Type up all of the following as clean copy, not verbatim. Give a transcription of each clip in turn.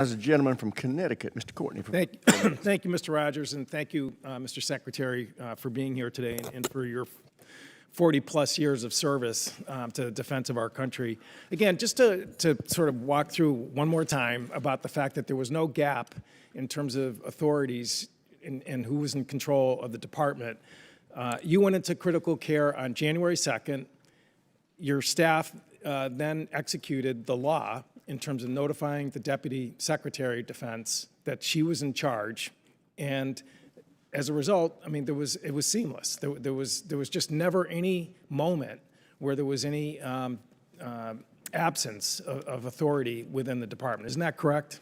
As a gentleman from Connecticut, Mr. Courtney. Thank you, Mr. Rogers, and thank you, Mr. Secretary, for being here today and for your 40-plus years of service to the defense of our country. Again, just to sort of walk through one more time about the fact that there was no gap in terms of authorities and who was in control of the department. You went into critical care on January 2nd. Your staff then executed the law in terms of notifying the Deputy Secretary of Defense that she was in charge, and as a result, I mean, it was seamless. There was just never any moment where there was any absence of authority within the department. Isn't that correct?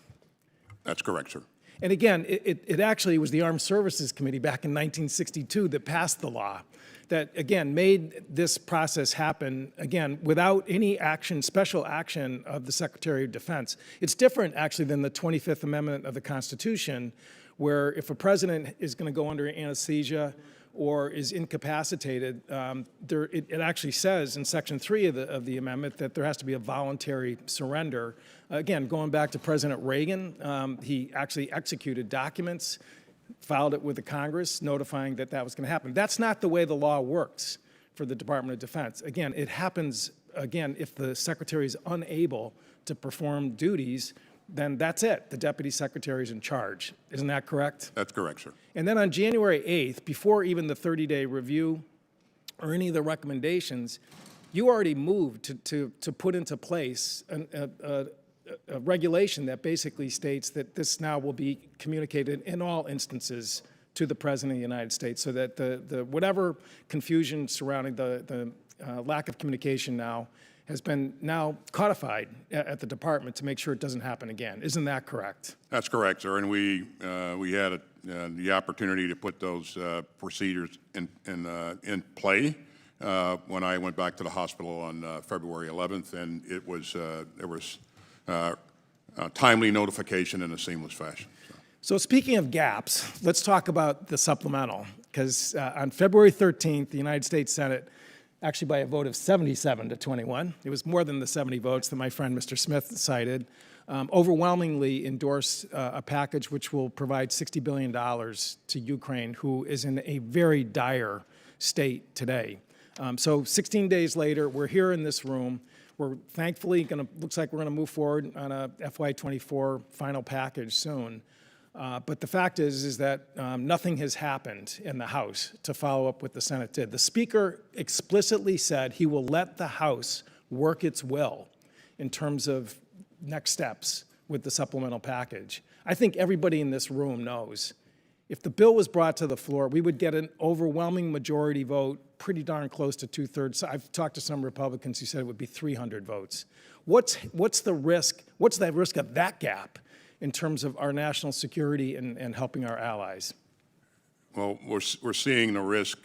That's correct, sir. And again, it actually was the Armed Services Committee back in 1962 that passed the law that, again, made this process happen, again, without any action, special action of the Secretary of Defense. It's different, actually, than the 25th Amendment of the Constitution, where if a president is going to go under anesthesia or is incapacitated, it actually says in Section 3 of the amendment that there has to be a voluntary surrender. Again, going back to President Reagan, he actually executed documents, filed it with the Congress, notifying that that was going to happen. That's not the way the law works for the Department of Defense. Again, it happens, again, if the Secretary is unable to perform duties, then that's it. The Deputy Secretary is in charge. Isn't that correct? That's correct, sir. And then on January 8th, before even the 30-day review or any of the recommendations, you already moved to put into place a regulation that basically states that this now will be communicated in all instances to the President of the United States, so that the whatever confusion surrounding the lack of communication now has been now codified at the department to make sure it doesn't happen again. Isn't that correct? That's correct, sir. And we had the opportunity to put those procedures in play when I went back to the hospital on February 11th, and it was there was timely notification in a seamless fashion. So speaking of gaps, let's talk about the supplemental, because on February 13th, the United States Senate, actually by a vote of 77 to 21, it was more than the 70 votes that my friend Mr. Smith cited, overwhelmingly endorsed a package which will provide $60 billion to Ukraine, who is in a very dire state today. So 16 days later, we're here in this room. We're thankfully looks like we're gonna move forward on a FY24 final package soon. But the fact is that nothing has happened in the House to follow up what the Senate did. The Speaker explicitly said he will let the House work its will in terms of next steps with the supplemental package. I think everybody in this room knows if the bill was brought to the floor, we would get an overwhelming majority vote, pretty darn close to 2/3. I've talked to some Republicans who said it would be 300 votes. What's the risk? What's the risk of that gap in terms of our national security and helping our allies? Well, we're seeing the risk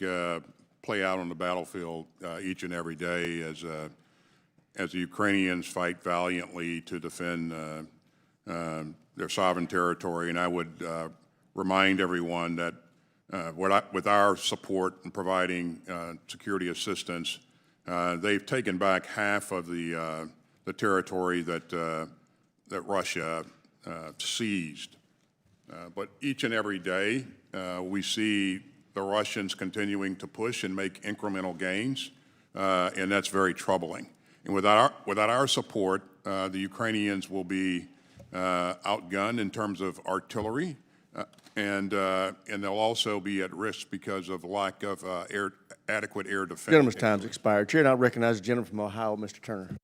play out on the battlefield each and every day as the Ukrainians fight valiantly to defend their sovereign territory. And I would remind everyone that with our support in providing security assistance, they've taken back half of the territory that Russia seized. But each and every day, we see the Russians continuing to push and make incremental gains, and that's very troubling. And without our support, the Ukrainians will be outgunned in terms of artillery, and they'll also be at risk because of lack of adequate air defense. Gentleman's time's expired. Chair now recognizes the gentleman from Ohio, Mr. Turner.